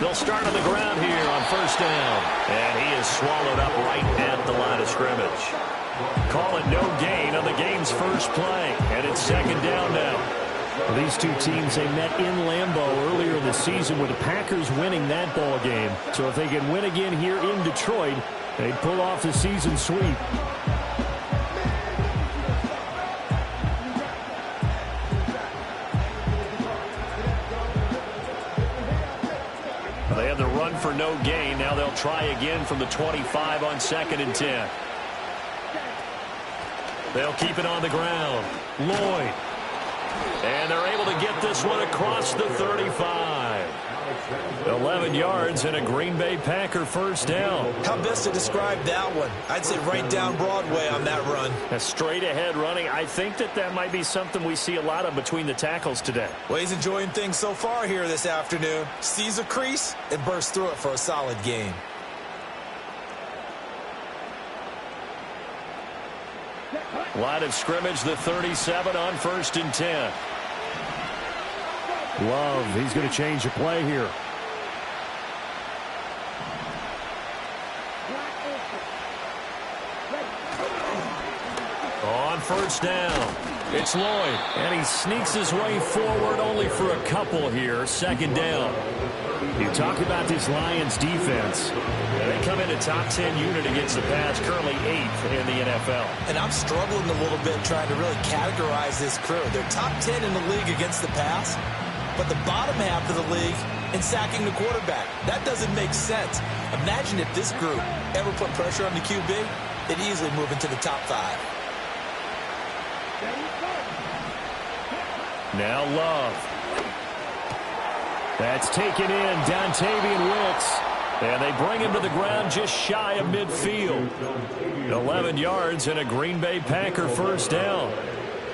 They'll start on the ground here on first down. And he is swallowed up right at the line of scrimmage. Call it no gain on the game's first play. And it's second down now. Well, these two teams, they met in Lambeau earlier in the season with the Packers winning that ball game. So if they can win again here in Detroit, they'd pull off the season sweep. They have the run for no gain. Now they'll try again from the 25 on 2nd and 10. They'll keep it on the ground. Lloyd. And they're able to get this one across the 35. 11 yards and a Green Bay Packer first down. How best to describe that one? I'd say right down Broadway on that run. A straight ahead running. I think that might be something we see a lot of between the tackles today. Well, he's enjoying things so far here this afternoon. Sees a crease and bursts through it for a solid gain. Line of scrimmage, the 37 on 1st and 10. Love, he's going to change the play here. On first down, it's Lloyd. And he sneaks his way forward only for a couple here. 2nd down. You talk about this Lions defense. They come in a top 10 unit against the pass, currently 8th in the NFL. And I'm struggling a little bit trying to really categorize this crew. They're top 10 in the league against the pass, but the bottom half of the league in sacking the quarterback. That doesn't make sense. Imagine if this group ever put pressure on the QB, they'd easily move into the top 5. Now Love. That's taken in, Dontavian Wicks. And they bring him to the ground just shy of midfield. 11 yards and a Green Bay Packer first down.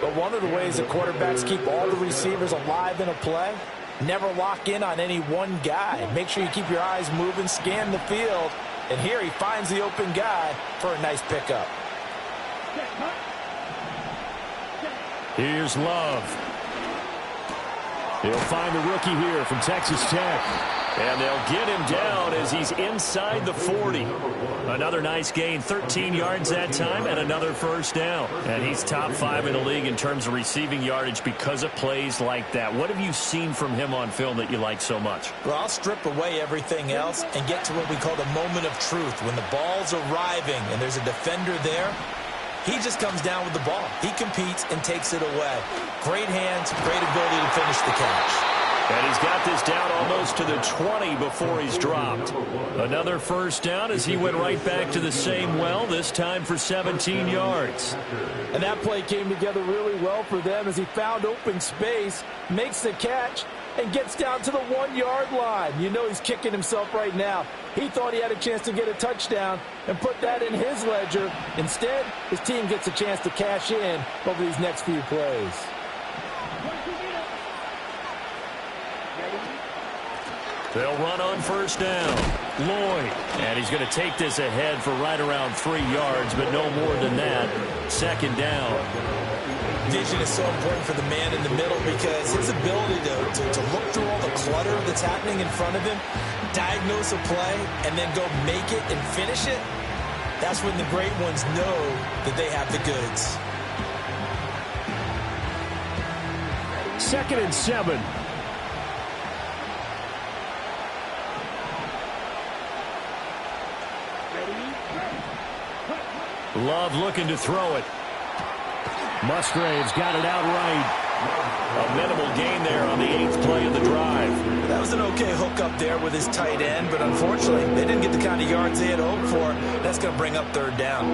But one of the ways the quarterbacks keep all the receivers alive in a play, never lock in on any one guy. Make sure you keep your eyes moving, scan the field. And here he finds the open guy for a nice pickup. Here's Love. He'll find the rookie here from Texas Tech. And they'll get him down as he's inside the 40. Another nice gain, 13 yards that time, and another first down. And he's top 5 in the league in terms of receiving yardage because of plays like that. What have you seen from him on film that you like so much? Well, I'll strip away everything else and get to what we call the moment of truth. When the ball's arriving and there's a defender there, he just comes down with the ball. He competes and takes it away. Great hands, great ability to finish the catch. And he's got this down almost to the 20 before he's dropped. Another first down as he went right back to the same well, this time for 17 yards. And that play came together really well for them as he found open space, makes the catch, and gets down to the 1-yard line. You know he's kicking himself right now. He thought he had a chance to get a touchdown and put that in his ledger. Instead, his team gets a chance to cash in over these next few plays. They'll run on first down. Lloyd. And he's going to take this ahead for right around 3 yards, but no more than that. 2nd down. Vision is so important for the man in the middle because his ability to look through all the clutter that's happening in front of him, diagnose a play, and then go make it and finish it, that's when the great ones know that they have the goods. 2nd and 7. Love looking to throw it. Musgrave's got it outright. A minimal gain there on the 8th play of the drive. That was an okay hook up there with his tight end, but unfortunately, they didn't get the kind of yards they had hoped for. That's going to bring up 3rd down.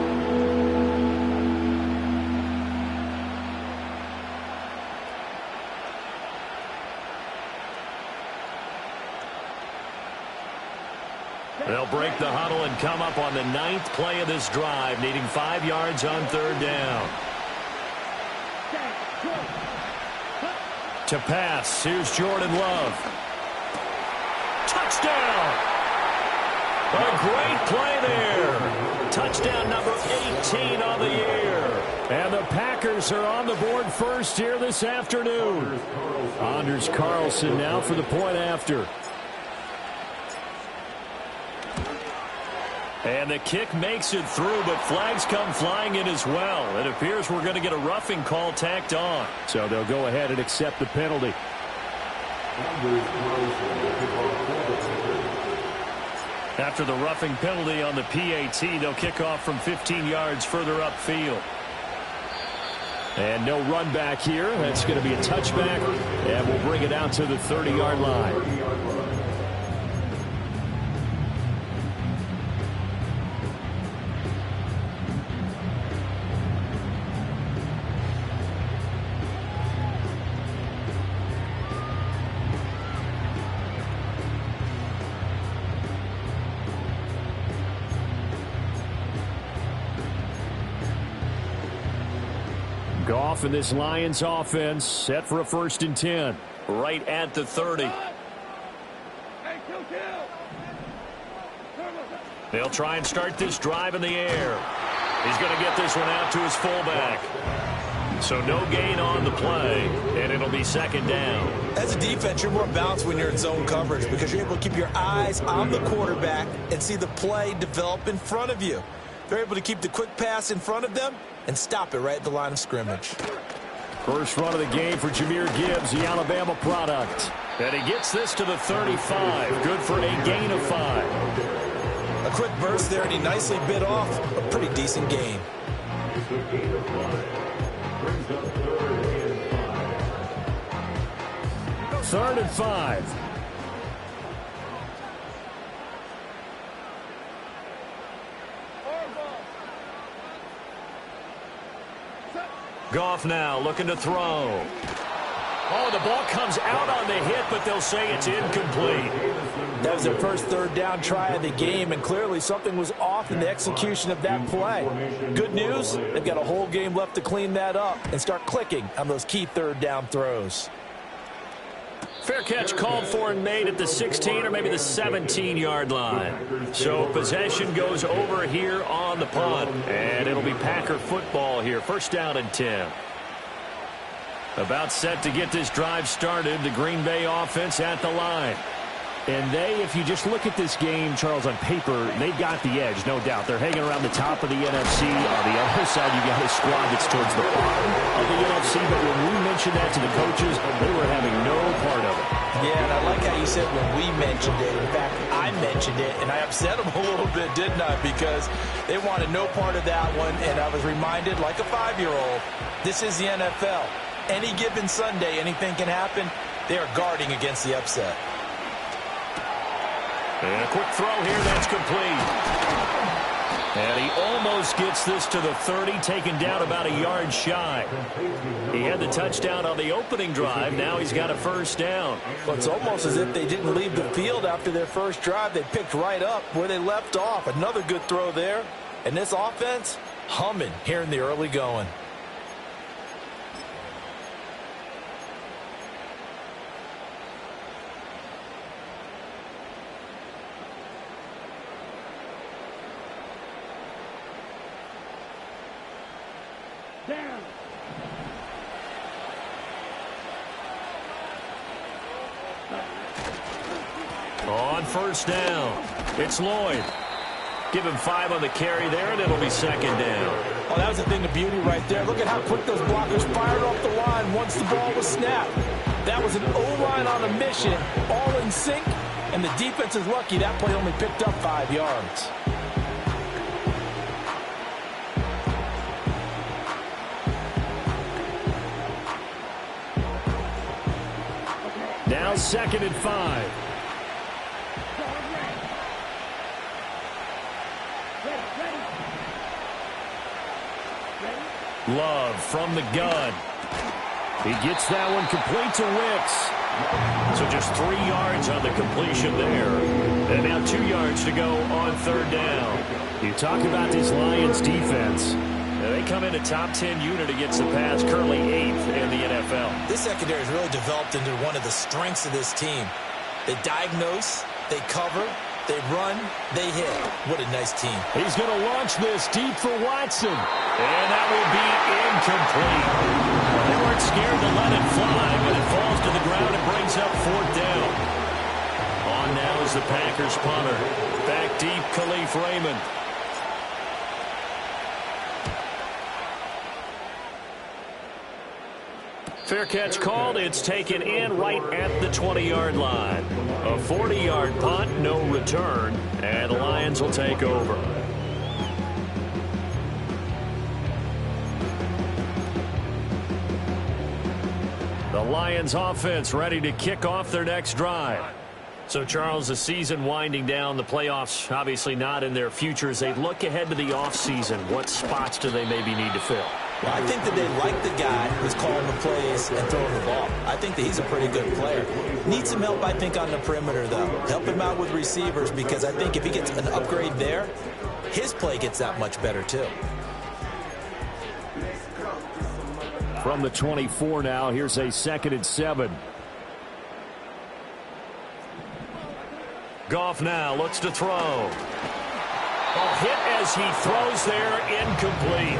They'll break the huddle and come up on the 9th play of this drive, needing 5 yards on 3rd down. To pass, here's Jordan Love. Touchdown! A great play there. Touchdown number 18 on the year. And the Packers are on the board first here this afternoon. Anders Carlson now for the point after. And the kick makes it through, but flags come flying in as well. It appears we're going to get a roughing call tacked on. So they'll go ahead and accept the penalty. After the roughing penalty on the PAT, they'll kick off from 15 yards further upfield. And no run back here. That's going to be a touchback, and we'll bring it out to the 30-yard line. Goff and this Lions offense set for a 1st and 10. Right at the 30. They'll try and start this drive in the air. He's going to get this one out to his fullback. So no gain on the play, and it'll be 2nd down. As a defense, you're more balanced when you're in zone coverage because you're able to keep your eyes on the quarterback and see the play develop in front of you. They're able to keep the quick pass in front of them and stop it right at the line of scrimmage. First run of the game for Jahmyr Gibbs, the Alabama product. And he gets this to the 35. Good for a gain of 5. A quick burst there, and he nicely bit off a pretty decent gain. 3rd and 5. Goff now looking to throw. Oh, the ball comes out on the hit, but they'll say it's incomplete. That was their first 3rd down try of the game, and clearly something was off in the execution of that play. Good news, they've got a whole game left to clean that up and start clicking on those key 3rd down throws. Fair catch called for and made at the 16 or maybe the 17-yard line. So possession goes over here on the punt. And it'll be Packer football here. 1st down and 10. About set to get this drive started. The Green Bay offense at the line. And if you just look at this game, Charles, on paper, they've got the edge, no doubt. They're hanging around the top of the NFC. On the other side, you got a squad that's towards the bottom of the NFC. But when we mentioned that to the coaches, they were having no part of it. Yeah, and I like how you said when we mentioned it. In fact, I mentioned it, and I upset them a little bit, didn't I? Because they wanted no part of that one, and I was reminded, like a 5-year-old, this is the NFL. Any given Sunday, anything can happen. They are guarding against the upset. And a quick throw here, that's complete. And he almost gets this to the 30, taken down about a yard shy. He had the touchdown on the opening drive. Now he's got a 1st down. Well, it's almost as if they didn't leave the field after their first drive. They picked right up where they left off. Another good throw there. And this offense, humming here in the early going. On 1st down, it's Lloyd. Give him 5 on the carry there, and it'll be 2nd down. Oh, that was a thing of beauty right there. Look at how quick those blockers fired off the line once the ball was snapped. That was an O-line on a mission, all in sync, and the defense is lucky that play only picked up 5 yards. Now 2nd and 5. Love from the gun. He gets that one complete to Wicks. So just 3 yards on the completion there. And now 2 yards to go on 3rd down. You talk about this Lions defense. Now they come in a top 10 unit against the pass, currently 8th in the NFL. This secondary has really developed into one of the strengths of this team. They diagnose, they cover, they run, they hit. What a nice team. He's going to launch this deep for Watson. And that will be incomplete. They weren't scared to let it fly, but it falls to the ground and brings up 4th down. On now is the Packers punter. Back deep, Khalif Raymond. Fair catch called. It's taken in right at the 20-yard line. A 40-yard punt, no return, and the Lions will take over. The Lions offense ready to kick off their next drive. So, Charles, the season winding down, the playoffs obviously not in their future. As they look ahead to the offseason, what spots do they maybe need to fill? Well, I think that they like the guy who's calling the plays and throwing the ball. I think that he's a pretty good player. Needs some help, I think, on the perimeter, though. Help him out with receivers, because I think if he gets an upgrade there, his play gets that much better, too. From the 24 now, here's a 2nd and 7. Goff now looks to throw. A hit as he throws there, incomplete.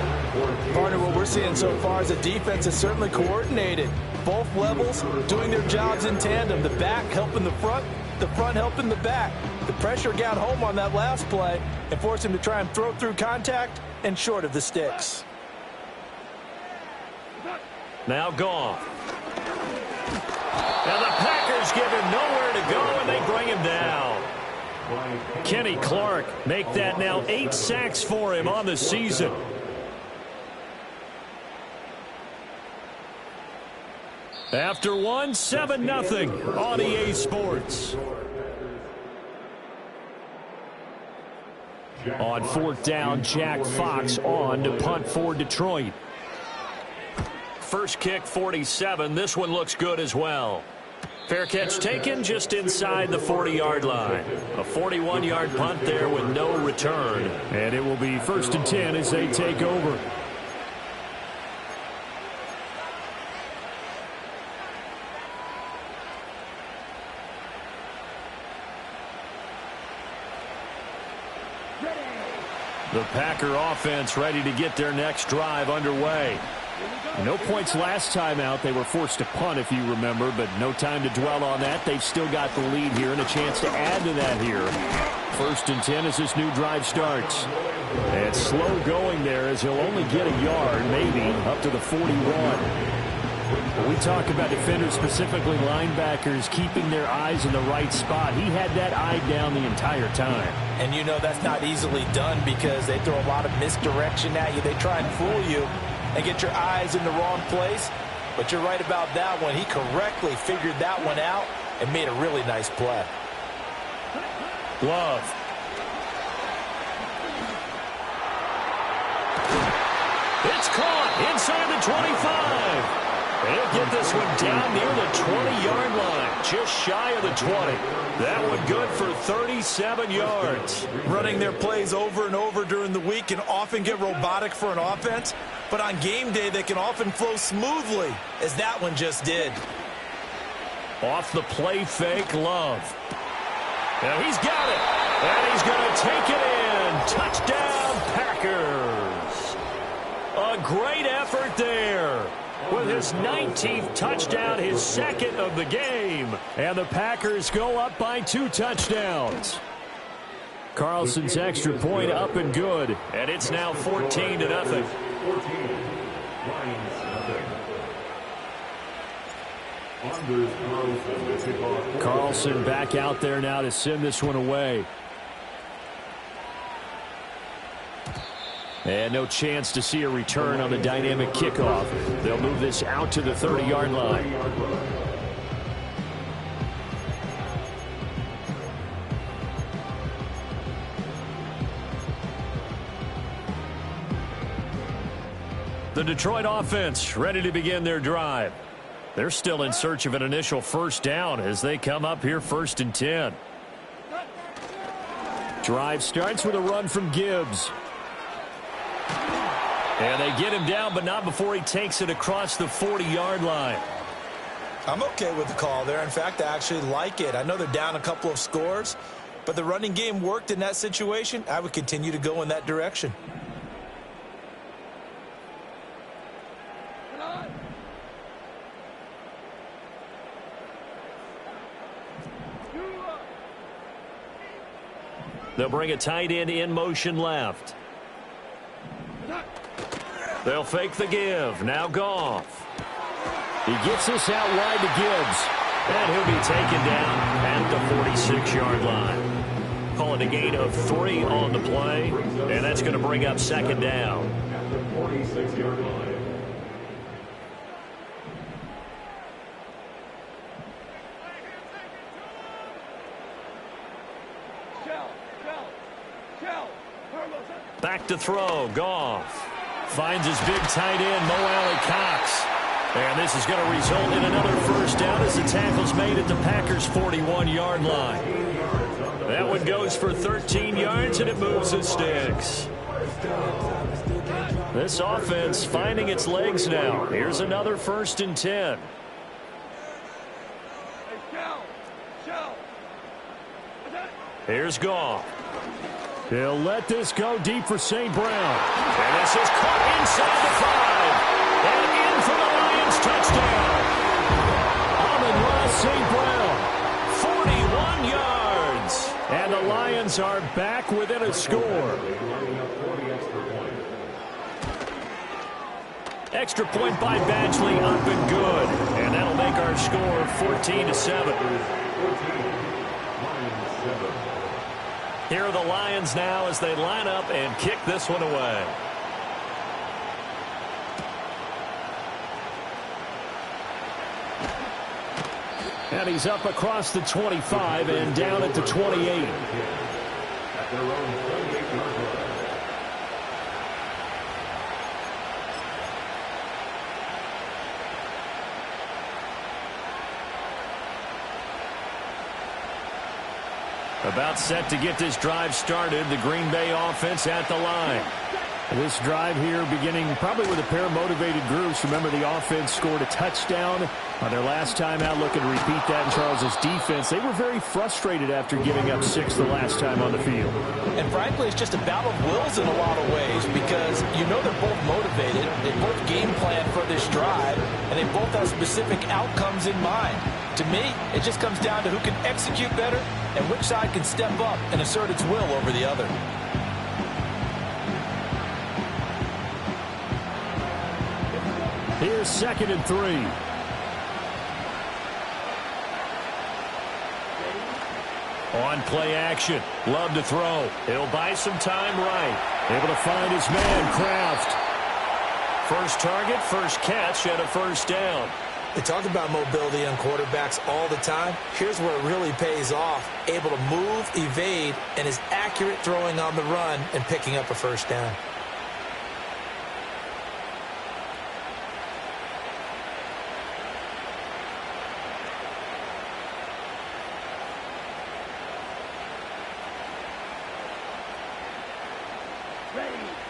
Partner, what we're seeing so far is the defense is certainly coordinated. Both levels doing their jobs in tandem. The back helping the front helping the back. The pressure got home on that last play and forced him to try and throw through contact and short of the sticks. Now Goff. Now the Packers give him nowhere to go, and they bring him down. Kenny Clark make that now 8 sacks for him on the season. After one, 7-0 on EA Sports. On 4th down, Jack Fox on to punt for Detroit. First kick, 47. This one looks good as well. Fair catch taken just inside the 40-yard line. A 41-yard punt there with no return. And it will be 1st and 10 as they take over. The Packer offense ready to get their next drive underway. No points last time out. They were forced to punt, if you remember, but no time to dwell on that. They've still got the lead here and a chance to add to that here. 1st and 10 as this new drive starts. And slow going there as he'll only get a yard, maybe, up to the 41. When we talk about defenders, specifically linebackers, keeping their eyes in the right spot, he had that eye down the entire time. And you know that's not easily done because they throw a lot of misdirection at you. They try and fool you and get your eyes in the wrong place. But you're right about that one. He correctly figured that one out and made a really nice play. Love. It's caught inside the 25. They'll get this one down near the 20-yard line, just shy of the 20. That one good for 37 yards. Running their plays over and over during the week can often get robotic for an offense, but on game day they can often flow smoothly, as that one just did. Off the play fake, Love. Now he's got it, and he's going to take it in. Touchdown, Packers. A great effort there. With his 19th touchdown, his 2nd of the game. And the Packers go up by 2 touchdowns. Carlson's extra point up and good. And it's now 14-0. Carlson back out there now to send this one away. And no chance to see a return on the dynamic kickoff. They'll move this out to the 30-yard line. The Detroit offense ready to begin their drive. They're still in search of an initial 1st down as they come up here 1st and 10. Drive starts with a run from Gibbs. And they get him down, but not before he takes it across the 40-yard line. I'm okay with the call there. In fact, I actually like it. I know they're down a couple of scores, but the running game worked in that situation. I would continue to go in that direction. They'll bring a tight end in motion left. They'll fake the give. Now Goff. He gets this out wide to Gibbs. And he'll be taken down at the 46-yard line. Call it a gain of 3 on the play, and that's going to bring up second down. At the 46-yard line. Back to throw, Goff. Finds his big tight end, Mo Alley-Cox. And this is going to result in another first down as the tackle's made at the Packers' 41-yard line. That one goes for 13 yards, and it moves the sticks. This offense finding its legs now. Here's another 1st and 10. Here's Goff. He'll let this go deep for St. Brown. And this is caught inside the 5. And in for the Lions touchdown. Amon-Ra St. Brown. 41 yards. And the Lions are back within a score. Extra point by Badgley, up and good. And that'll make our score 14-7. Here are the Lions now as they line up and kick this one away. And he's up across the 25 and down at the 28. About set to get this drive started. The Green Bay offense at the line. This drive here beginning probably with a pair of motivated groups. Remember, the offense scored a touchdown on their last time out. Looking to repeat that in Charles's defense. They were very frustrated after giving up 6 the last time on the field. And frankly, it's just a battle of wills in a lot of ways because you know they're both motivated. They both game plan for this drive, and they both have specific outcomes in mind. To me, it just comes down to who can execute better and which side can step up and assert its will over the other. Here's 2nd and 3. On play action. Love to throw. He'll buy some time right. Able to find his man, Kraft. First target, first catch, and a first down. They talk about mobility on quarterbacks all the time. Here's where it really pays off. Able to move, evade, and is accurate throwing on the run and picking up a first down.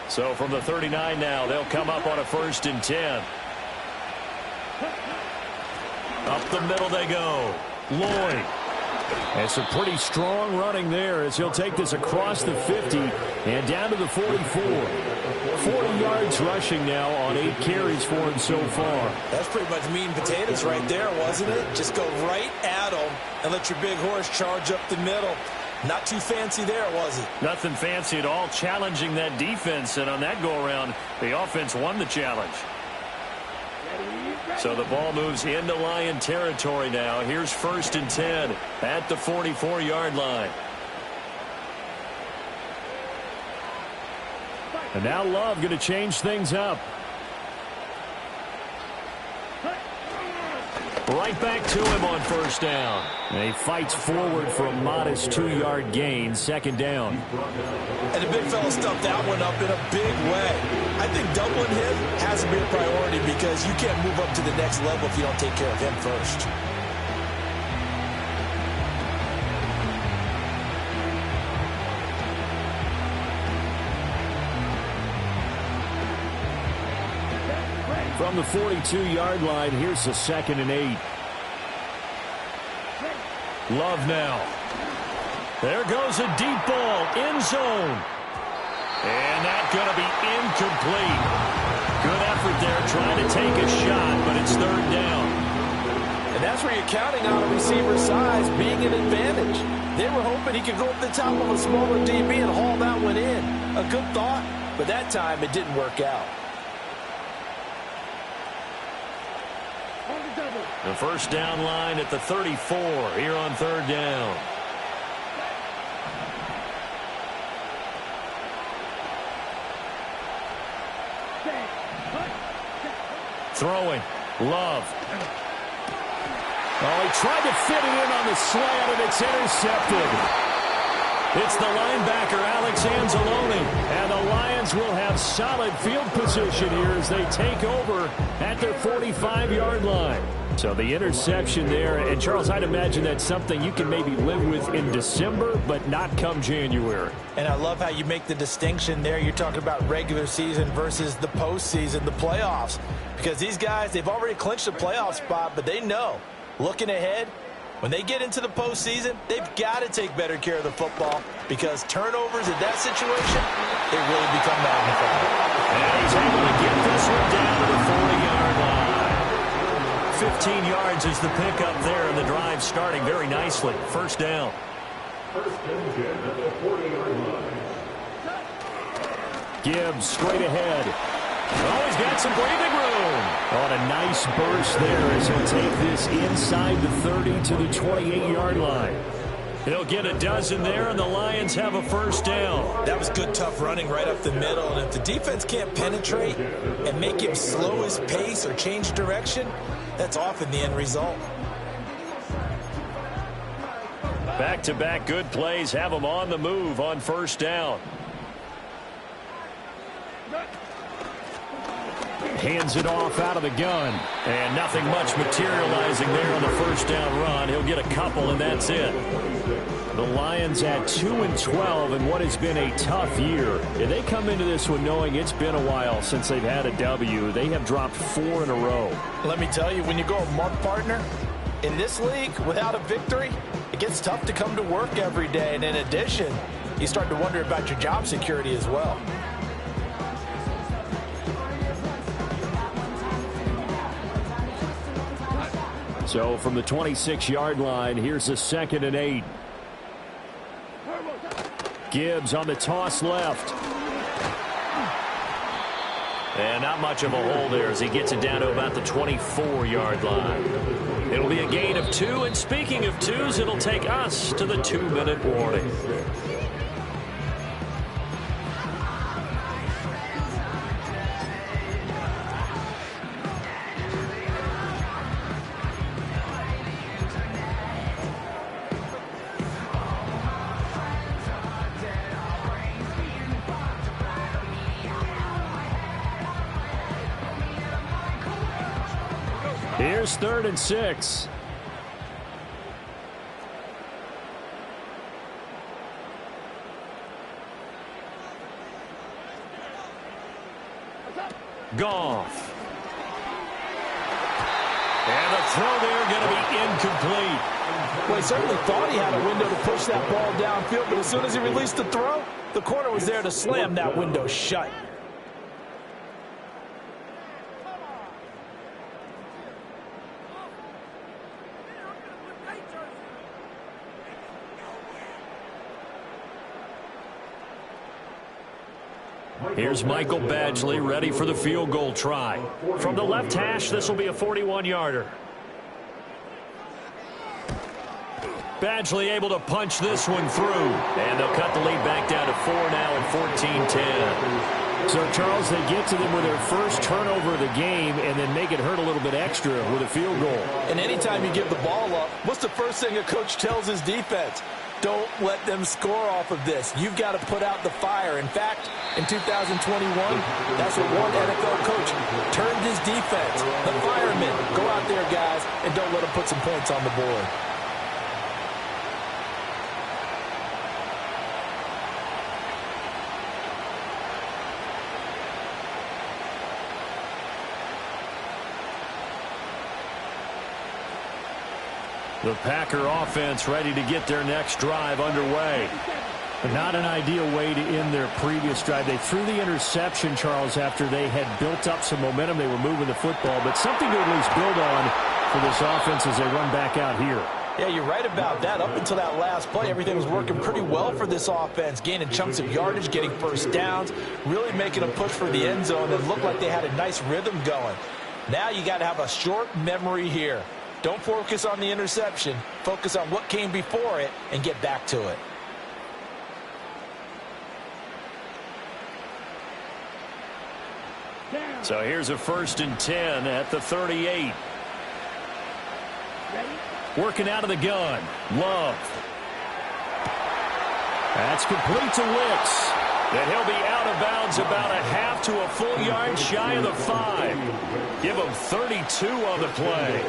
So from the 39 now, they'll come up on a 1st and 10. Up the middle they go. Lloyd. And some pretty strong running there as he'll take this across the 50 and down to the 44. 40 yards rushing now on 8 carries for him so far. That's pretty much meat and potatoes right there, wasn't it? Just go right at him and let your big horse charge up the middle. Not too fancy there, was it? Nothing fancy at all, challenging that defense. And on that go-around, the offense won the challenge. So the ball moves into Lion territory now. Here's 1st and 10 at the 44-yard line. And now Love going to change things up. Right back to him on 1st down. And he fights forward for a modest 2-yard gain, 2nd down. And the big fella stuffed that one up in a big way. I think doubling him has to be a priority because you can't move up to the next level if you don't take care of him first. From the 42-yard line, here's the 2nd and 8. Love now. There goes a deep ball, end zone. And that's going to be incomplete. Good effort there trying to take a shot, but it's 3rd down. And that's where you're counting on a receiver's size being an advantage. They were hoping he could go up the top of a smaller DB and haul that one in. A good thought, but that time it didn't work out. The first down line at the 34 here on third down. Throwing. Love. Oh, he tried to fit it in on the slant, and it's intercepted. It's the linebacker, Alex Anzalone. And the Lions will have solid field position here as they take over at their 45-yard line. So the interception there, and Charles, I'd imagine that's something you can maybe live with in December, but not come January. And I love how you make the distinction there. You're talking about regular season versus the postseason, the playoffs. Because these guys, they've already clinched a playoff spot, but they know, looking ahead, when they get into the postseason, they've got to take better care of the football because turnovers in that situation, they really become magnified. And he's able to get this one down to the 40-yard line. 15 yards is the pickup there, and the drive starting very nicely. First down. First and 10 at the 40-yard line. Gibbs straight ahead. Oh, he's got some breathing room. On a nice burst there as he'll take this inside the 30 to the 28-yard line. He'll get a dozen there, and the Lions have a first down. That was good, tough running right up the middle. And if the defense can't penetrate and make him slow his pace or change direction, that's often the end result. Back-to-back good plays have them on the move on first down. Hands it off out of the gun. And nothing much materializing there on the first down run. He'll get a couple, and that's it. The Lions at 2-12 in what has been a tough year. And they come into this one knowing it's been a while since they've had a W. They have dropped 4 in a row. Let me tell you, when you go a month partner, in this league, without a victory, it gets tough to come to work every day. And in addition, you start to wonder about your job security as well. So from the 26-yard line, here's a 2nd and 8. Gibbs on the toss left. And not much of a hole there as he gets it down to about the 24-yard line. It'll be a gain of 2, and speaking of 2s, it'll take us to the 2-minute warning. Here's 3rd and 6. Goff. And the throw there going to be incomplete. Well, he certainly thought he had a window to push that ball downfield, but as soon as he released the throw, the corner was there to slam that window shut. Here's Michael Badgley ready for the field goal try. From the left hash, this will be a 41-yarder. Badgley able to punch this one through. And they'll cut the lead back down to 4 now at 14-10. So, Charles, they get to them with their first turnover of the game and then make it hurt a little bit extra with a field goal. And anytime you give the ball up, what's the first thing a coach tells his defense? Don't let them score off of this. You've got to put out the fire. In fact, in 2021, that's what one NFL coach turned his defense. The firemen, go out there, guys, and don't let them put some points on the board. The Packer offense ready to get their next drive underway. Not an ideal way to end their previous drive. They threw the interception, Charles, after they had built up some momentum. They were moving the football, but something to at least build on for this offense as they run back out here. Yeah, you're right about that. Up until that last play, everything was working pretty well for this offense, gaining chunks of yardage, getting first downs, really making a push for the end zone, and looked like they had a nice rhythm going. Now you got to have a short memory here. Don't focus on the interception. Focus on what came before it and get back to it. So here's a 1st and 10 at the 38. Working out of the gun. Love. That's complete to Wicks. And he'll be out of bounds about a half to a full yard shy of the 5. Give him 32 on the play.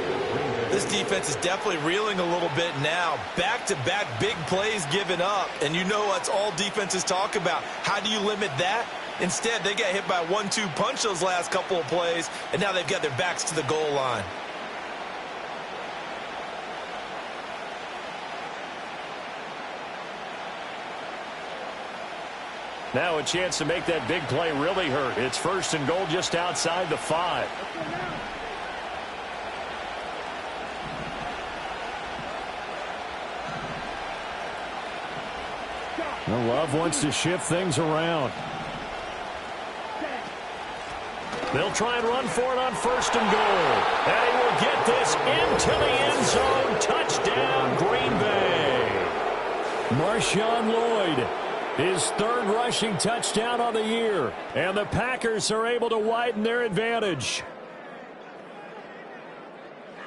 This defense is definitely reeling a little bit now. Back-to-back big plays given up. And you know that's all defenses talk about. How do you limit that? Instead, they got hit by a 1-2 punch those last couple of plays, and now they've got their backs to the goal line. Now a chance to make that big play really hurt. It's 1st and goal just outside the 5. Well, Love wants to shift things around. They'll try and run for it on 1st and goal. And he will get this into the end zone. Touchdown, Green Bay. Marshawn Lloyd, his 3rd rushing touchdown on the year. And the Packers are able to widen their advantage.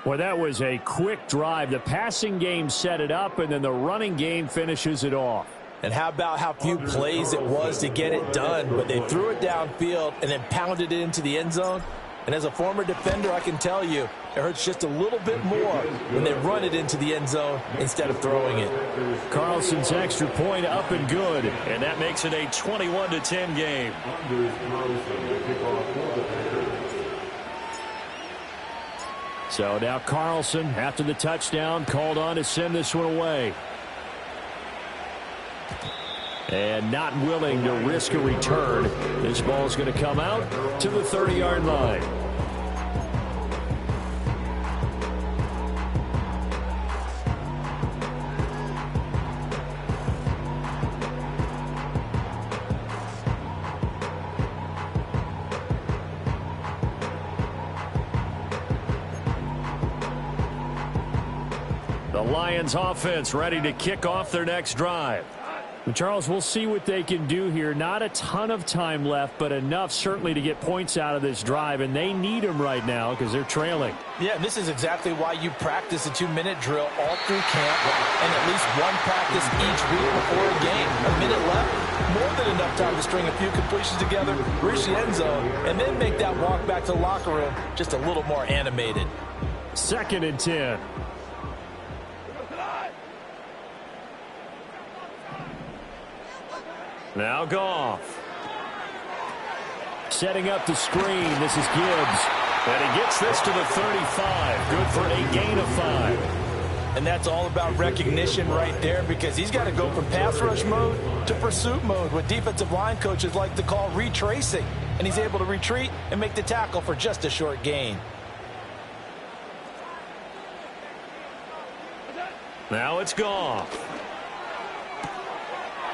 Well, that was a quick drive. The passing game set it up, and then the running game finishes it off. And how about how few plays it was to get it done, but they threw it downfield and then pounded it into the end zone. And as a former defender, I can tell you, it hurts just a little bit more when they run it into the end zone instead of throwing it. Carlson's extra point up and good. And that makes it a 21-10 game. So now Carlson, after the touchdown, called on to send this one away. And not willing to risk a return. This ball is going to come out to the 30-yard line. The Lions offense ready to kick off their next drive. But Charles, we'll see what they can do here. Not a ton of time left, but enough certainly to get points out of this drive, and they need them right now because they're trailing. Yeah, this is exactly why you practice a 2-minute drill all through camp and at least one practice each week before a game. A minute left, more than enough time to string a few completions together, reach the end zone, and then make that walk back to the locker room just a little more animated. 2nd and 10. Now Goff. Setting up the screen. This is Gibbs. And he gets this to the 35. Good for a gain of 5. And that's all about recognition right there because he's got to go from pass rush mode to pursuit mode, what defensive line coaches like to call retracing. And he's able to retreat and make the tackle for just a short gain. Now it's Goff.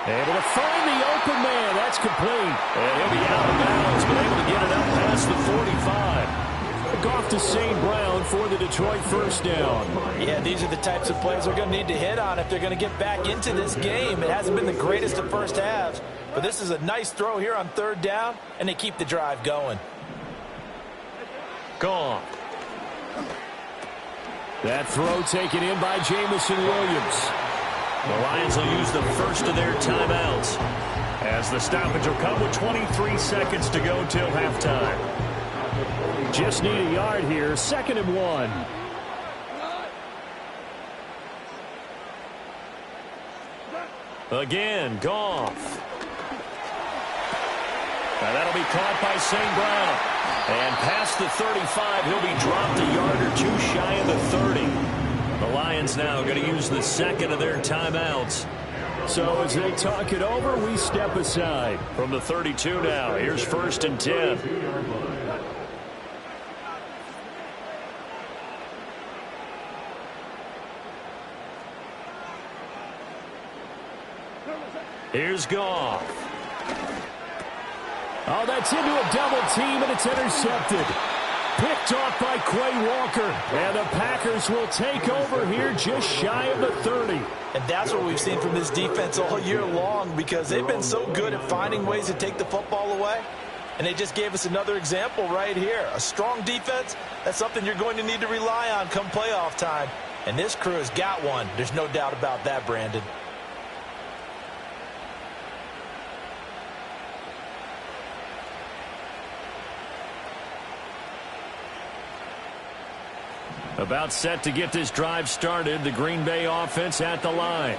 Able to find the open man. That's complete. And he'll be out of bounds, but able to get it up past the 45. Goff to St. Brown for the Detroit first down. Yeah, these are the types of plays they're going to need to hit on if they're going to get back into this game. It hasn't been the greatest of first halves, but this is a nice throw here on 3rd down, and they keep the drive going. Goff. That throw taken in by Jamison Williams. The Lions will use the first of their timeouts as the stoppage will come with 23 seconds to go till halftime. Just need a yard here. 2nd and 1. Again, Goff. Now that'll be caught by St. Brown. And past the 35, he'll be dropped a yard or two shy of the 30. The Lions now going to use the 2nd of their timeouts. So as they talk it over, we step aside. From the 32 now, here's 1st and 10. Here's Goff. Oh, that's into a double team, and it's intercepted. Picked off by Quay Walker. And the Packers will take over here just shy of the 30. And that's what we've seen from this defense all year long, because they've been so good at finding ways to take the football away. And they just gave us another example right here. A strong defense, that's something you're going to need to rely on come playoff time. And this crew has got one. There's no doubt about that, Brandon. About set to get this drive started. The Green Bay offense at the line.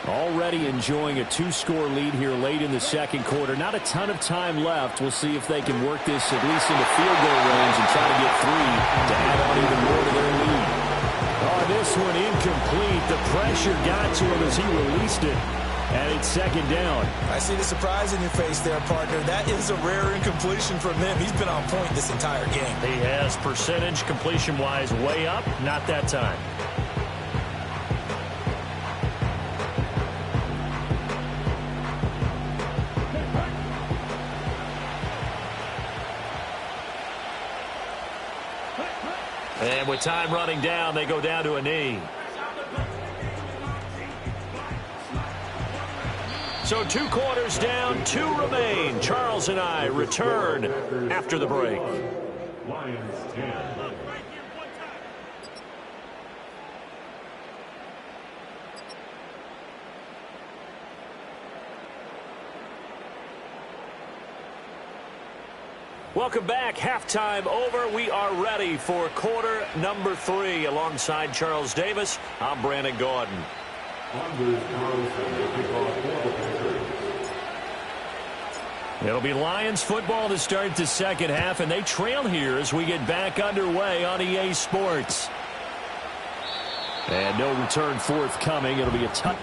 Already enjoying a 2-score lead here late in the second quarter. Not a ton of time left. We'll see if they can work this at least into field goal range and try to get 3 to add on even more to their lead. Oh, this one incomplete. The pressure got to him as he released it. And it's second down. I see the surprise in your face there, partner. That is a rare incompletion from him. He's been on point this entire game. He has percentage completion-wise way up. Not that time. And with time running down, they go down to a knee. So 2 quarters down, 2 remain. Charles and I return after the break. Lions 10. Welcome back. Halftime over. We are ready for quarter number 3. Alongside Charles Davis, I'm Brandon Gaudin. It'll be Lions football to start the second half, and they trail here as we get back underway on EA Sports. And no return forthcoming. It'll be a touch.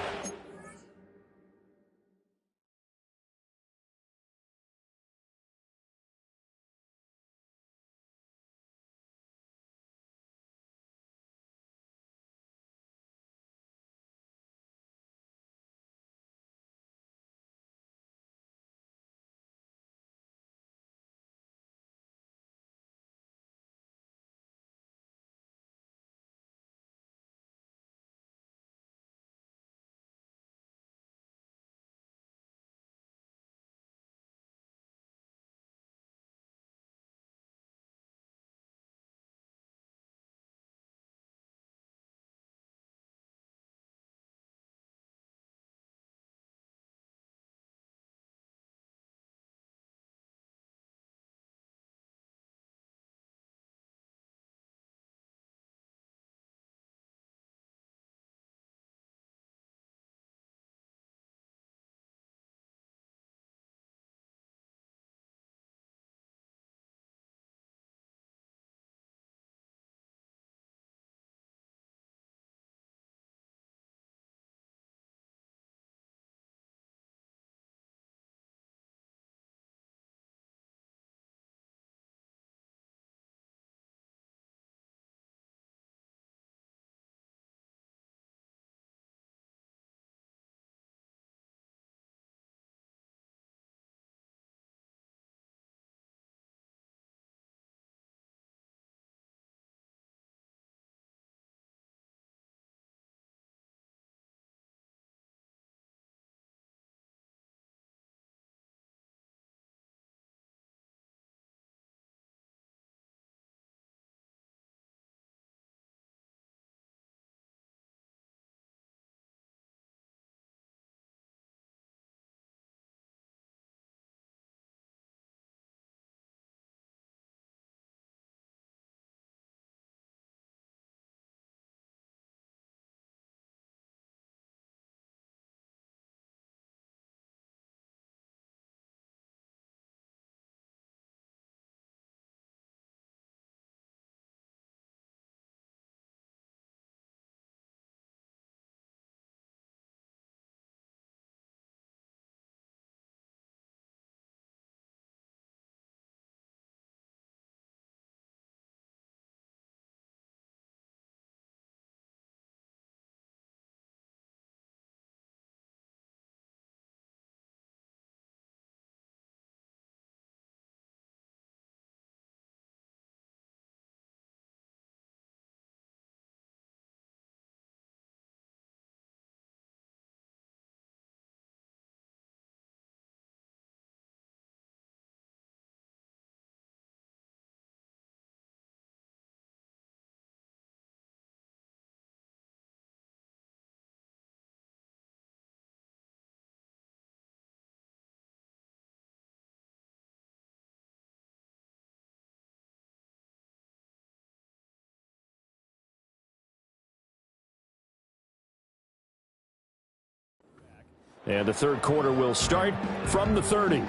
And the third quarter will start from the 30.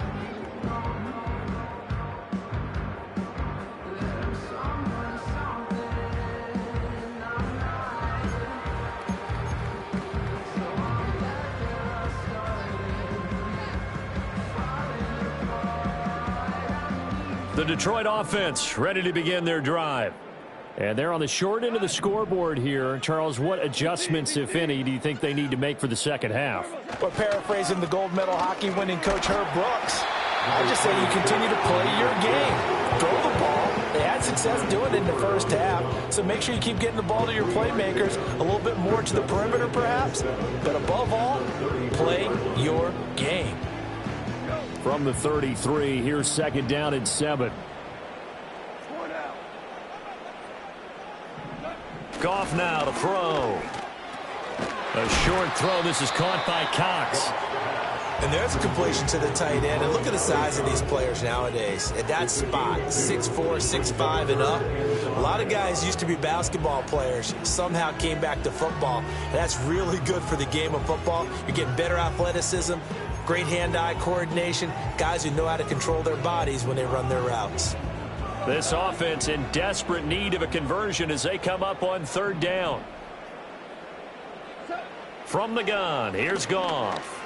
The Detroit offense ready to begin their drive. And they're on the short end of the scoreboard here. Charles, what adjustments, if any, do you think they need to make for the second half? Well, paraphrasing the gold medal hockey winning coach Herb Brooks, I just say you continue to play your game. Throw the ball. They had success doing it in the first half, so make sure you keep getting the ball to your playmakers, a little bit more to the perimeter perhaps, but above all, play your game. From the 33, here's second down and 7. Goff now to throw. A short throw. This is caught by Cox. And there's a completion to the tight end. And look at the size of these players nowadays. At that spot, 6'4", 6'5", and up. A lot of guys used to be basketball players. Somehow came back to football. And that's really good for the game of football. You're getting better athleticism, great hand-eye coordination, guys who know how to control their bodies when they run their routes. This offense in desperate need of a conversion as they come up on third down. From the gun, here's Goff.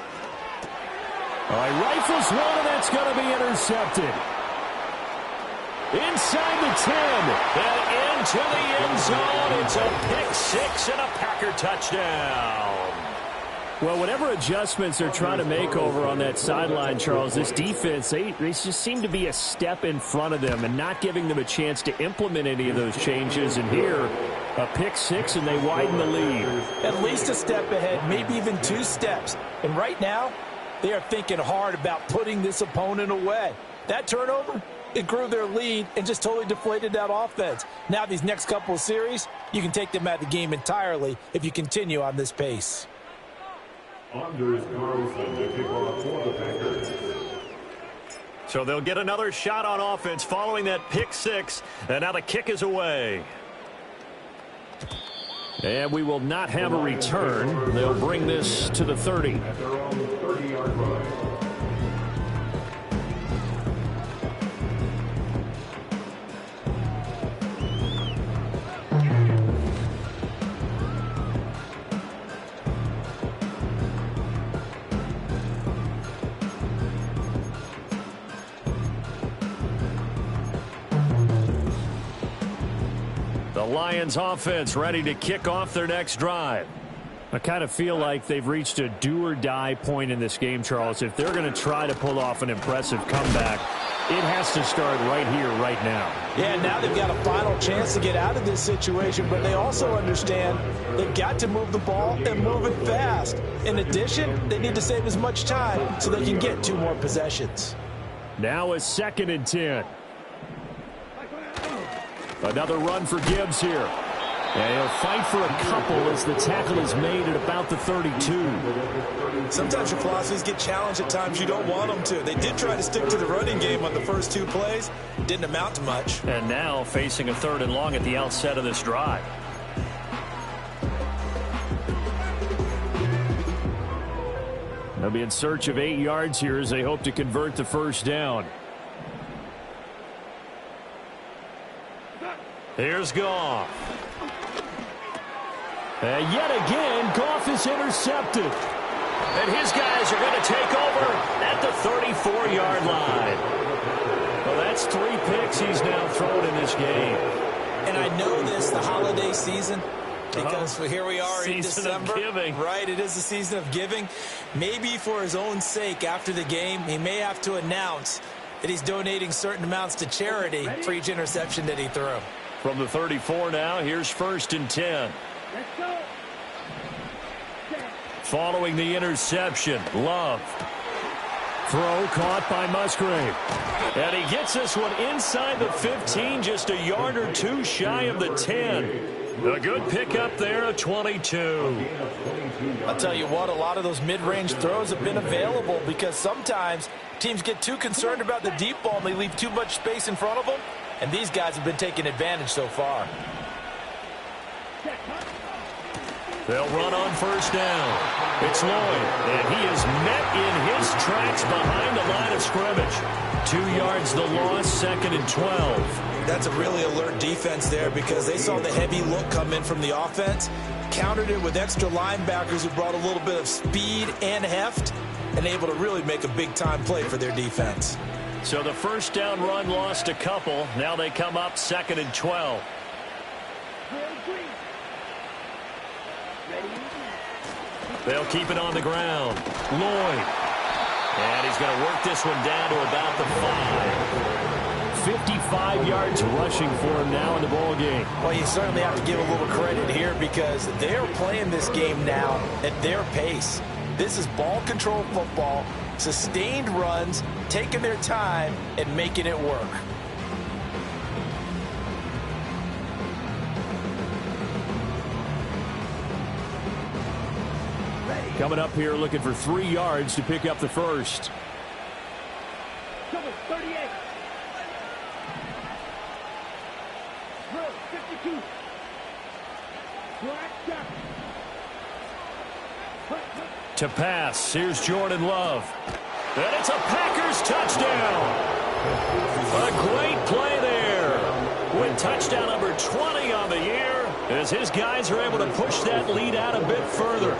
All right, rifles one, and that's going to be intercepted. Inside the 10. And into the end zone. It's a pick six and a Packer touchdown. Well, whatever adjustments they're trying to make over on that sideline, Charles, this defense, they just seem to be a step in front of them and not giving them a chance to implement any of those changes. And here, a pick six, and they widen the lead. At least a step ahead, maybe even 2 steps. And right now, they are thinking hard about putting this opponent away. That turnover, it grew their lead and just totally deflated that offense. Now these next couple of series, you can take them out of the game entirely if you continue on this pace. Anders Carlson to kick off for the Packers. So they'll get another shot on offense following that pick six. And now the kick is away. And we will not have a return. They'll bring this to the 30. At their own 30-yard line. The Lions offense ready to kick off their next drive. I kind of feel like they've reached a do-or-die point in this game, Charles. If they're going to try to pull off an impressive comeback, it has to start right here, right now. Yeah, now they've got a final chance to get out of this situation, but they also understand they've got to move the ball and move it fast. In addition, they need to save as much time so they can get 2 more possessions. Now a 2nd and 10. Another run for Gibbs here. And he'll fight for a couple as the tackle is made at about the 32. Sometimes your philosophies get challenged at times you don't want them to. They did try to stick to the running game on the first 2 plays. Didn't amount to much. And now facing a 3rd and long at the outset of this drive. They'll be in search of 8 yards here as they hope to convert the first down. Here's Goff. And yet again, Goff is intercepted. And his guys are going to take over at the 34-yard line. Well, that's 3 picks he's now thrown in this game. And I know this, the holiday season, because here we are in Season December. of giving. Right, it is the season of giving. Maybe for his own sake after the game, he may have to announce that he's donating certain amounts to charity for each interception that he threw. From the 34 now, here's 1st and 10. Following the interception, Love. Throw caught by Musgrave. And he gets this one inside the 15, just a yard or 2 shy of the 10. A good pickup there, a 22. I'll tell you what, a lot of those mid-range throws have been available because sometimes teams get too concerned about the deep ball and they leave too much space in front of them. And these guys have been taking advantage so far. They'll run on first down. It's Lloyd, and he is met in his tracks behind the line of scrimmage. 2 yards the loss, 2nd and 12. That's a really alert defense there because they saw the heavy look come in from the offense, countered it with extra linebackers who brought a little bit of speed and heft, and able to really make a big-time play for their defense. So the first down run lost a couple. Now they come up 2nd and 12. They'll keep it on the ground. Lloyd. And he's going to work this one down to about the 5. 55 yards rushing for him now in the ball game. Well, you certainly have to give a little credit here because they're playing this game now at their pace. This is ball control football, sustained runs, taking their time and making it work. Coming up here looking for 3 yards to pick up the first. Cover 38. 52. To pass, here's Jordan Love. And it's a Packers touchdown. A great play there. With touchdown number 20 on the year, as his guys are able to push that lead out a bit further.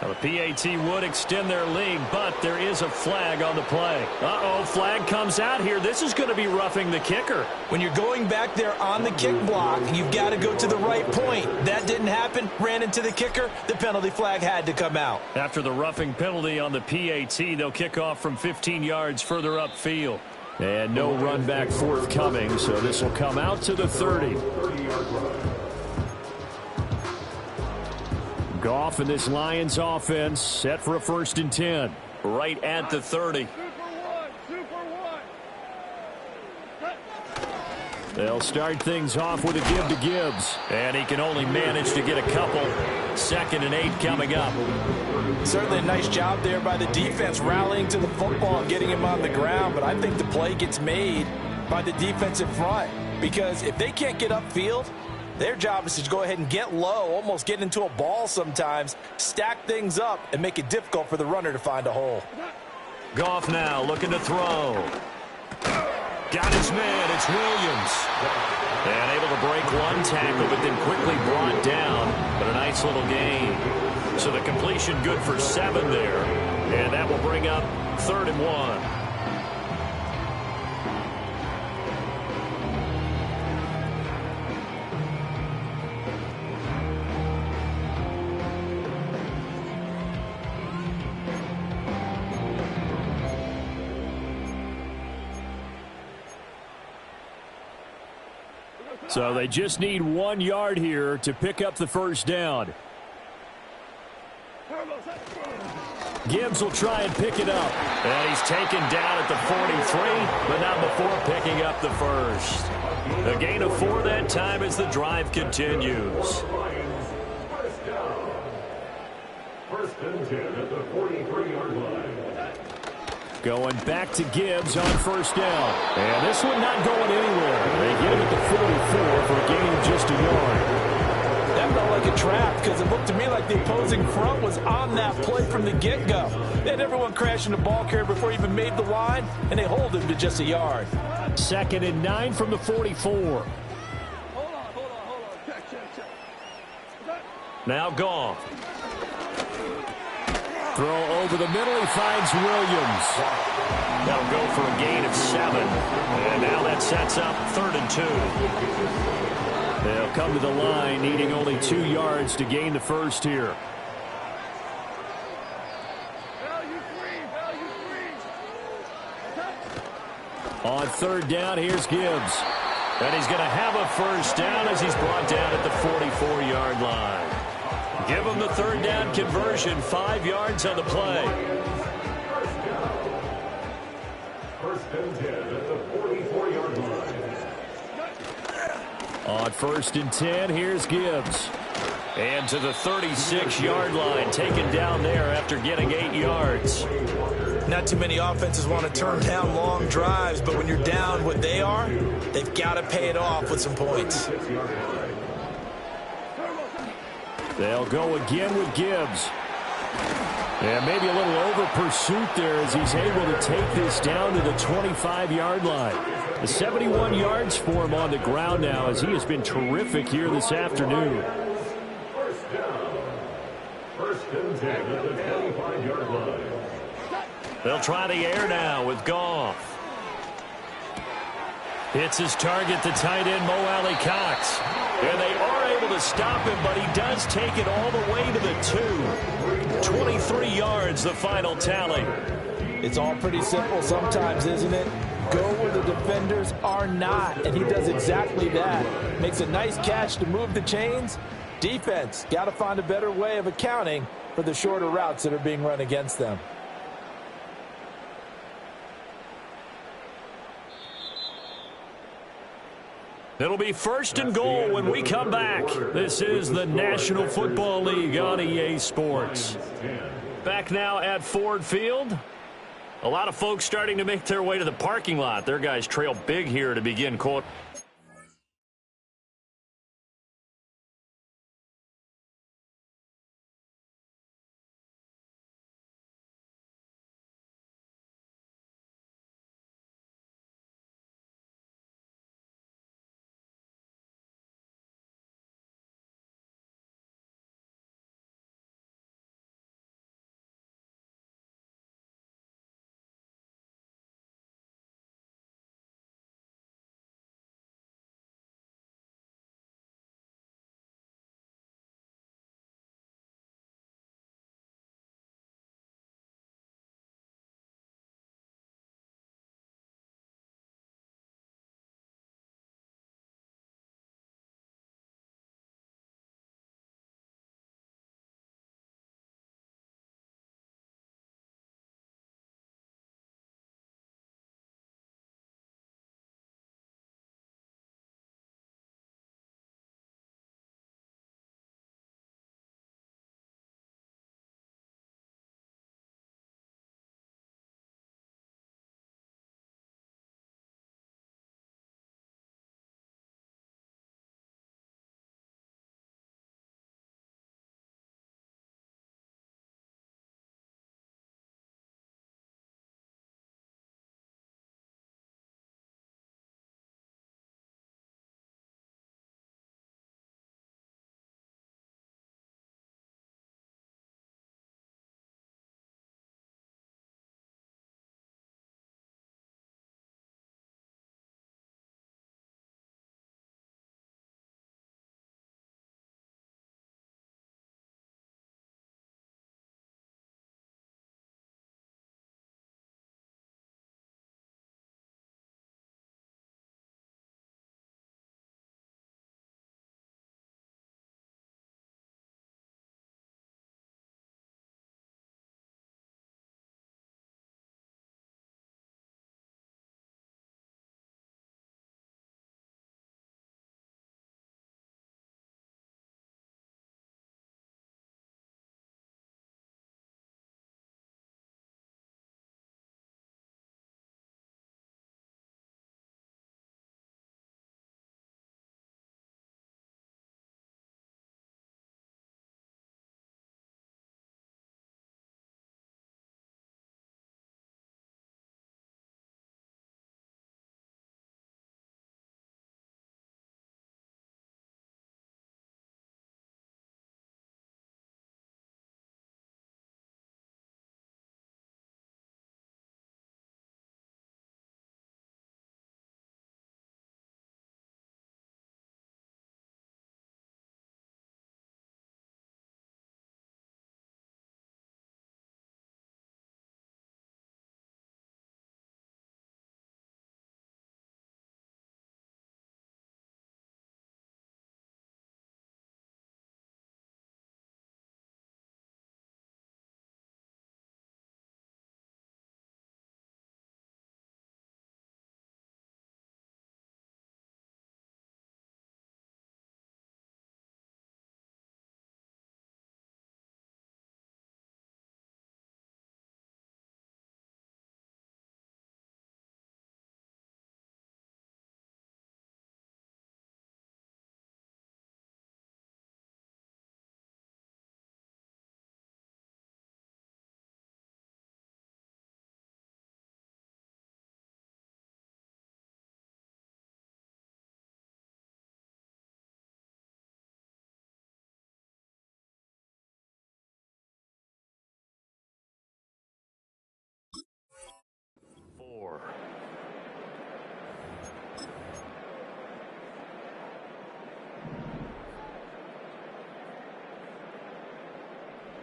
Now the PAT would extend their lead, but there is a flag on the play. Uh-oh, flag comes out here. This is going to be roughing the kicker. When you're going back there on the kick block, you've got to go to the right point. That didn't happen. Ran into the kicker. The penalty flag had to come out. After the roughing penalty on the PAT, they'll kick off from 15 yards further upfield. And no run back forthcoming, so this will come out to the 30. Goff and this Lions offense set for a 1st and 10. Right at the 30. They'll start things off with a give to Gibbs. And he can only manage to get a couple. 2nd and 8 coming up. Certainly a nice job there by the defense rallying to the football and getting him on the ground. But I think the play gets made by the defensive front. Because if they can't get upfield, their job is to go ahead and get low, almost get into a ball sometimes, stack things up, and make it difficult for the runner to find a hole. Goff now looking to throw. Got his man. It's Williams. And able to break one tackle, but then quickly brought down. But a nice little gain. So the completion good for 7 there. And that will bring up 3rd and 1. So they just need 1 yard here to pick up the first down. Gibbs will try and pick it up. And he's taken down at the 43, but not before picking up the first. A gain of 4 that time as the drive continues. First and 10 at the 43-yard line. Going back to Gibbs on first down. And this one not going anywhere. They get him at the 44 for a gain of just a yard. That felt like a trap because it looked to me like the opposing front was on that play from the get-go. They had everyone crashing the ball carrier before he even made the line, and they hold him to just a yard. 2nd and 9 from the 44. Hold on. Check. Now Goff. Throw over the middle. He finds Williams. They'll go for a gain of 7. And now that sets up 3rd and 2. They'll come to the line needing only 2 yards to gain the first here. On 3rd down, here's Gibbs. And he's going to have a first down as he's brought down at the 44-yard line. Give him the 3rd down conversion, 5 yards on the play. First and 10 at the 44-yard line. On 1st and 10, here's Gibbs. And to the 36-yard line, taken down there after getting 8 yards. Not too many offenses want to turn down long drives, but when you're down what they are, they've got to pay it off with some points. They'll go again with Gibbs. And maybe a little over pursuit there as he's able to take this down to the 25-yard line. The 71 yards for him on the ground now as he has been terrific here this afternoon. First and 10 at the 25-yard line. They'll try the air now with Goff. Hits his target, the tight end, Mo Alley Cox. And they are able to stop him, but he does take it all the way to the 2. 23 yards, the final tally. It's all pretty simple sometimes, isn't it? Go where the defenders are not, and he does exactly that. Makes a nice catch to move the chains. Defense, got to find a better way of accounting for the shorter routes that are being run against them. It'll be first and goal when we come back. This is the National Football League on EA Sports. Back now at Ford Field. A lot of folks starting to make their way to the parking lot. Their guys trail big here to begin quarter.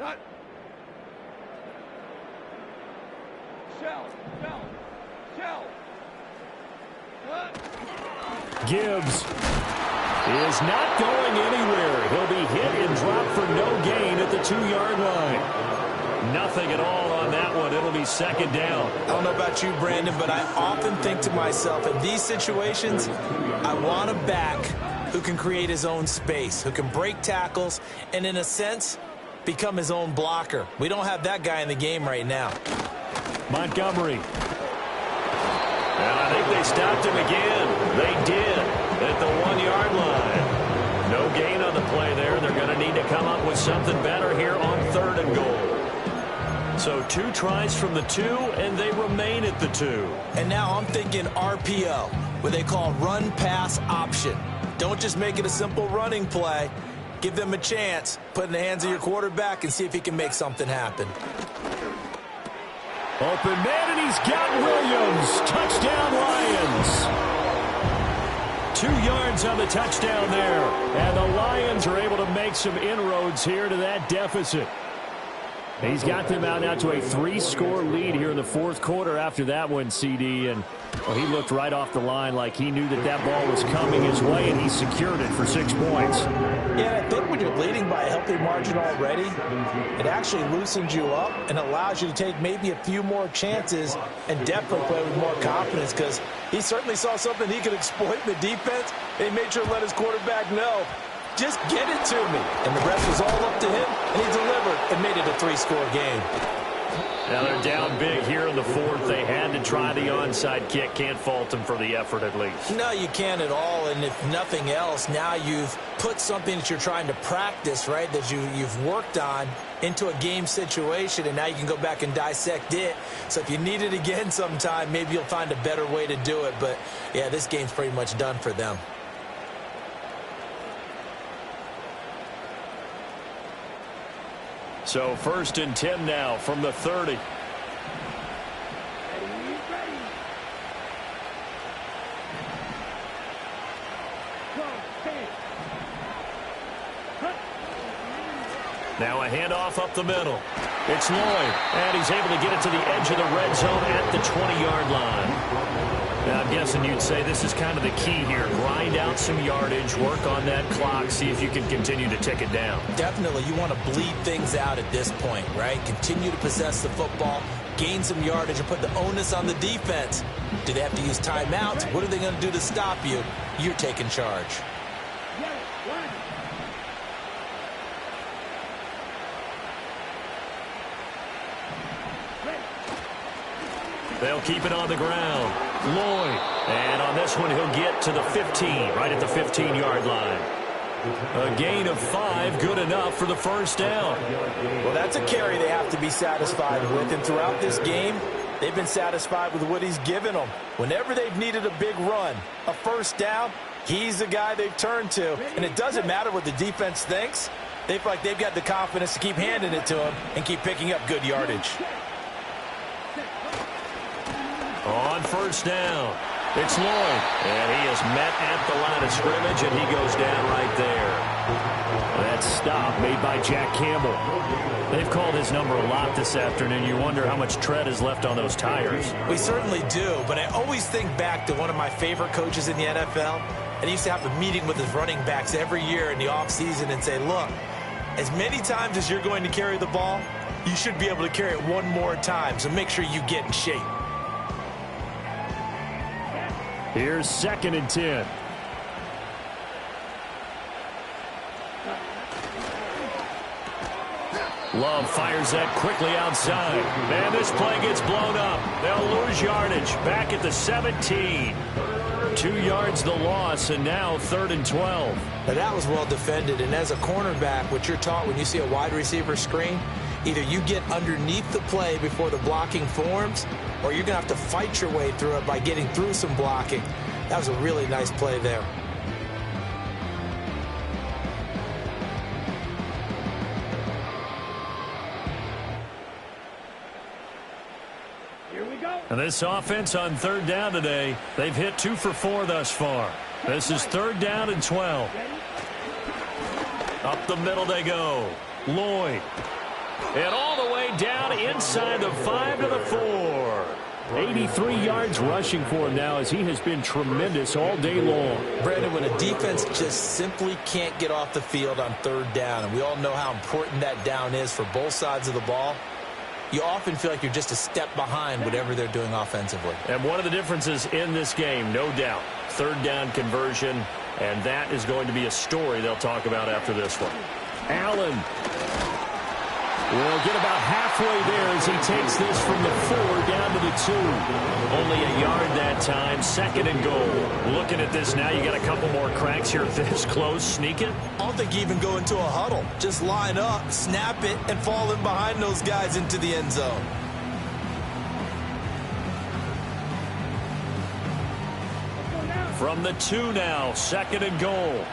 Cut. Shell. Gibbs is not going anywhere. He'll be hit and dropped for no gain at the 2-yard line. Nothing at all on that one. It'll be second down. I don't know about you, Brandon, but I often think to myself, in these situations, I want a back who can create his own space, who can break tackles, and in a sense, become his own blocker. We don't have that guy in the game right now. Montgomery. And I think they stopped him again. They did at the 1-yard line. No gain on the play there. They're going to need to come up with something better here on 3rd and goal. So 2 tries from the 2, and they remain at the 2. And now I'm thinking RPO, what they call run-pass option. Don't just make it a simple running play. Give them a chance. Put it in the hands of your quarterback and see if he can make something happen. Open man, and he's got Williams. Touchdown, Lions. 2 yards on the touchdown there. And the Lions are able to make some inroads here to that deficit. He's got them out now to a 3-score lead here in the 4th quarter after that one, CD. And well, he looked right off the line like he knew that that ball was coming his way, and he secured it for 6 points. Yeah, I think when you're leading by a healthy margin already, it actually loosens you up and allows you to take maybe a few more chances and definitely play with more confidence, because he certainly saw something he could exploit in the defense, and he made sure to let his quarterback know, just get it to me. And the rest was all up to him, and he delivered and made it a 3-score game. Now they're down big here in the 4th. They had to try the onside kick. Can't fault them for the effort at least. No, you can't at all. And if nothing else, now you've put something that you're trying to practice, right, that you've worked on into a game situation, and now you can go back and dissect it. So if you need it again sometime, maybe you'll find a better way to do it. But, yeah, this game's pretty much done for them. So 1st and 10 now from the 30. Now a handoff up the middle. It's Lloyd, and he's able to get it to the edge of the red zone at the 20-yard line. Now, I'm guessing you'd say this is kind of the key here. Grind out some yardage, work on that clock, see if you can continue to tick it down. Definitely. You want to bleed things out at this point, right? Continue to possess the football, gain some yardage, and put the onus on the defense. Do they have to use timeouts? What are they going to do to stop you? You're taking charge. They'll keep it on the ground. Lloyd. And on this one, he'll get to the 15, right at the 15-yard line. A gain of 5, good enough for the 1st down. Well, that's a carry they have to be satisfied with. And throughout this game, they've been satisfied with what he's given them. Whenever they've needed a big run, a 1st down, he's the guy they've turned to. And it doesn't matter what the defense thinks. They feel like they've got the confidence to keep handing it to him and keep picking up good yardage. On 1st down, it's Lloyd. And he is met at the line of scrimmage, and he goes down right there. That stop made by Jack Campbell. They've called his number a lot this afternoon. You wonder how much tread is left on those tires. We certainly do, but I always think back to one of my favorite coaches in the NFL, and he used to have a meeting with his running backs every year in the offseason and say, look, as many times as you're going to carry the ball, you should be able to carry it one more time, so make sure you get in shape. Here's 2nd and 10. Love fires that quickly outside. And this play gets blown up. They'll lose yardage. Back at the 17. 2 yards the loss, and now 3rd and 12. Now that was well defended, and as a cornerback, what you're taught when you see a wide receiver screen, either you get underneath the play before the blocking forms, or you're going to have to fight your way through it by getting through some blocking. That was a really nice play there. Here we go. And this offense on 3rd down today, they've hit 2 for 4 thus far. This is 3rd down and 12. Up the middle they go. Lloyd. And all the way down inside the 5 to the 4. 83 yards rushing for him now, as he has been tremendous all day long. Brandon, when a defense just simply can't get off the field on third down, and we all know how important that down is for both sides of the ball, you often feel like you're just a step behind whatever they're doing offensively. And one of the differences in this game, no doubt, third down conversion, and that is going to be a story they'll talk about after this one. Allen will get about halfway there as he takes this from the 4 down to the 2. Only a yard that time, 2nd and goal. Looking at this now, you got a couple more cracks here this close. Sneak it. I don't think you even go into a huddle. Just line up, snap it, and fall in behind those guys into the end zone. From the 2 now, 2nd and goal.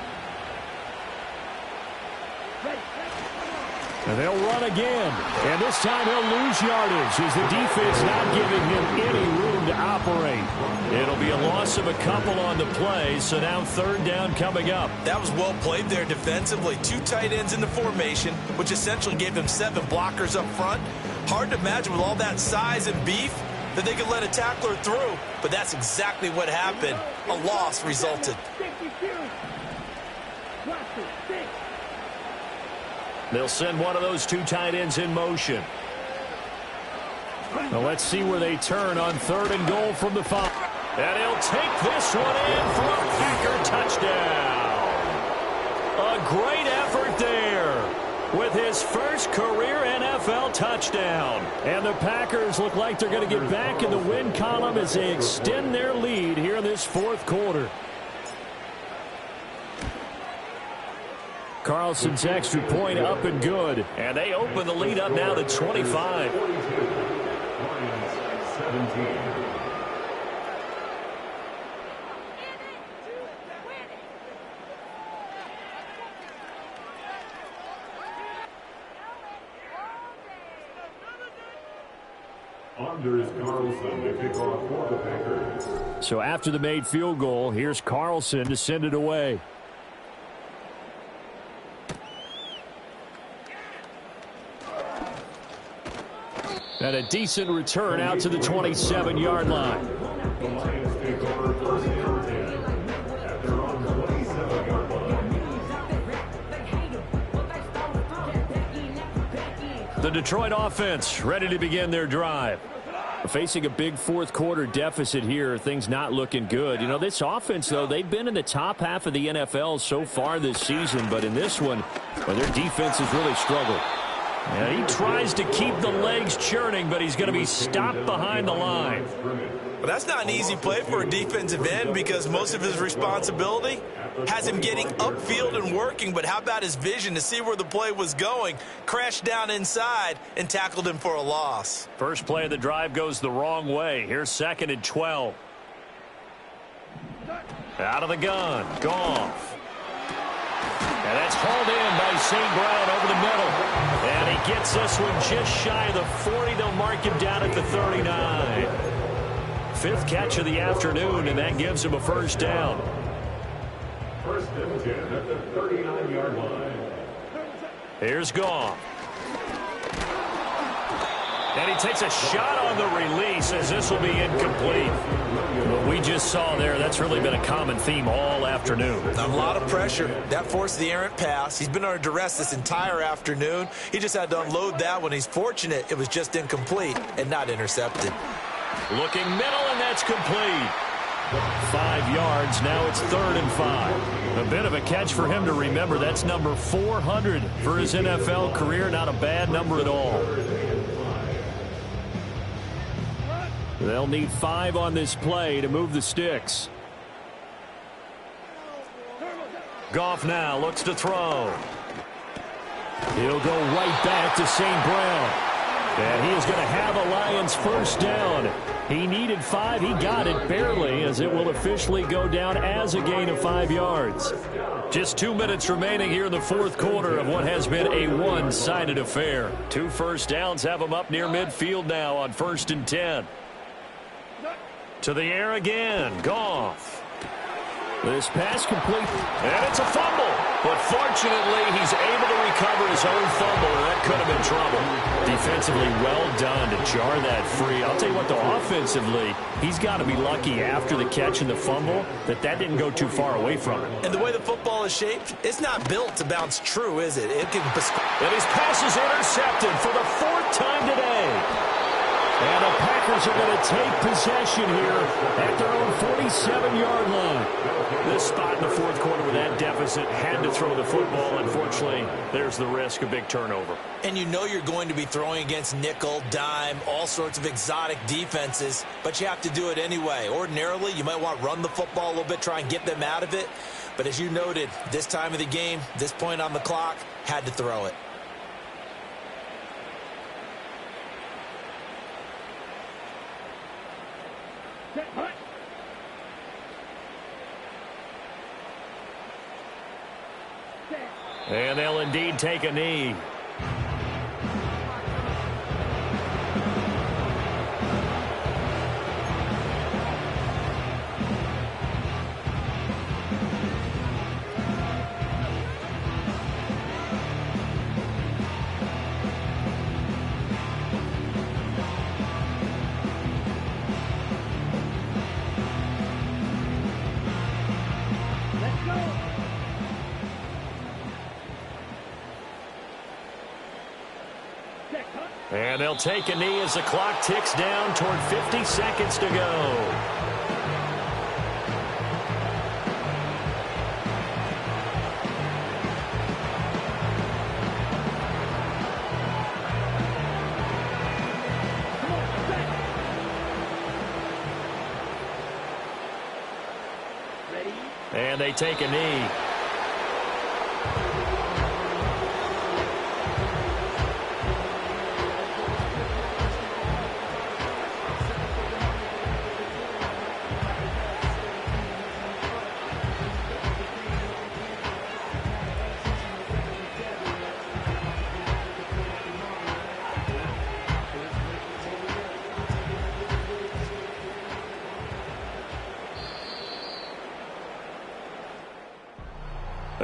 And they'll run again. And this time he'll lose yardage as the defense not giving him any room to operate. It'll be a loss of a couple on the play, so now 3rd down coming up. That was well played there defensively. 2 tight ends in the formation, which essentially gave them 7 blockers up front. Hard to imagine with all that size and beef that they could let a tackler through, but that's exactly what happened. A loss resulted. They'll send one of those 2 tight ends in motion. Now let's see where they turn on 3rd and goal from the 5. And he'll take this one in for a Packer touchdown. A great effort there with his first career NFL touchdown. And the Packers look like they're going to get back in the win column as they extend their lead here in this 4th quarter. Carlson's extra point up and good. And they open the lead up now to 25. 42, Lions 17. Anders Carlson to kick off for the Packers. So after the made field goal, here's Carlson to send it away. And a decent return out to the 27-yard line. The Lions take over 1st and 10 at their own 27-yard line. The Detroit offense ready to begin their drive. Facing a big 4th quarter deficit here, things not looking good. You know, this offense, though, they've been in the top half of the NFL so far this season, but in this one, well, their defense has really struggled. And he tries to keep the legs churning, but he's going to be stopped behind the line. Well, that's not an easy play for a defensive end because most of his responsibility has him getting upfield and working, but how about his vision to see where the play was going, crashed down inside, and tackled him for a loss. First play of the drive goes the wrong way. Here's 2nd and 12. Out of the gun, Goff. And that's hauled in by St. Brown over the middle. And he gets this one just shy of the 40. They'll mark him down at the 39. 5th catch of the afternoon, and that gives him a 1st down. 1st and 10 at the 39-yard line. Here's Goff. And he takes a shot on the release as this will be incomplete. What we just saw there, that's really been a common theme all afternoon. A lot of pressure. That forced the errant pass. He's been under duress this entire afternoon. He just had to unload that one. He's fortunate it was just incomplete and not intercepted. Looking middle, and that's complete. 5 yards. Now it's 3rd and 5. A bit of a catch for him to remember. That's number 400 for his NFL career. Not a bad number at all. They'll need 5 on this play to move the sticks. Goff now looks to throw. He'll go right back to St. Brown. And he is going to have a Lions 1st down. He needed 5. He got it barely, as it will officially go down as a gain of 5 yards. Just 2 minutes remaining here in the 4th quarter of what has been a one-sided affair. 2 1st downs have them up near midfield now on 1st and 10. To the air again. Goff. This pass complete. And it's a fumble. But fortunately, he's able to recover his own fumble, and that could have been trouble. Defensively, well done to jar that free. I'll tell you what, though, offensively, he's got to be lucky after the catch and the fumble that didn't go too far away from him. And the way the football is shaped, it's not built to bounce true, is it? And his pass is intercepted for the 4th time today. And the Packers are going to take possession here at their own 47-yard line. This spot in the 4th quarter with that deficit had to throw the football. Unfortunately, there's the risk of big turnover. And you know you're going to be throwing against nickel, dime, all sorts of exotic defenses, but you have to do it anyway. Ordinarily, you might want to run the football a little bit, try and get them out of it. But as you noted, this time of the game, this point on the clock, had to throw it. And they'll indeed take a knee. And they'll take a knee as the clock ticks down toward 50 seconds to go. And they take a knee.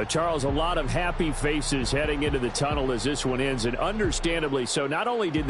Charles, a lot of happy faces heading into the tunnel as this one ends, and understandably so. Not only did